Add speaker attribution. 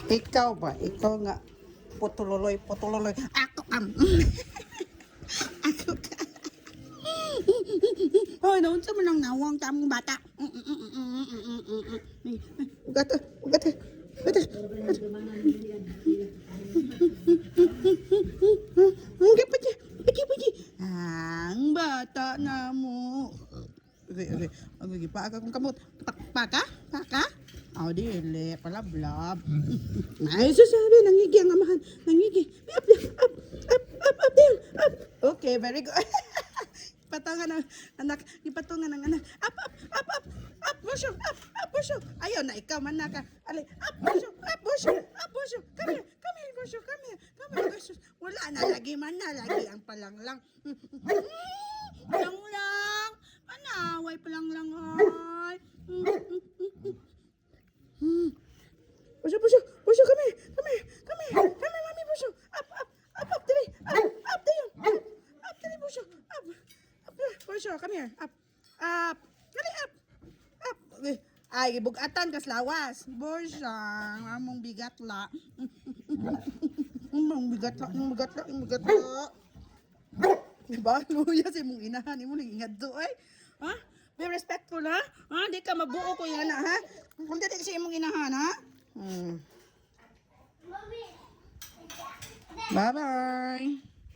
Speaker 1: Ikaw ba? Ikaw nga. Putuloy. Ako kam. Ako ka. Hoy, naunsa man ang nawang tamong bata. Ugat. Pati. Ang bata na mo. Okay. Paaka kong kamot. Paka? Oh, dili. Palablab. Ay, sasabi. Nangigi ang amahan. Nangigi. Up. Okay, very good. Patungan ng anak. Ipatungan ng anak. Up. Busyo. Ayaw na, ikaw man na ka. Alay. Up, busyo. Come here, busyo. Come here, busyo. Wala na lagi man na. Lagi ang palanglang. Palanglang. Manaway palanglang. Ay. Busyo. Come here, mami, busyo. Up, dali. Up, dayon. Up, dali, busyo. Up. Busyo, come here. Up. Dali, up. Okay. Ay, bugatan kas lawas. Busyo, among bigatla. Among bigatla. Diba? Luya si mong inahan. Imo nang ingad do, ay. Ha? Be respectful, ha? Ha? Di ka mabuo ko yung anak, ha? Kung di kasi imong inahan, ha? Bye-bye.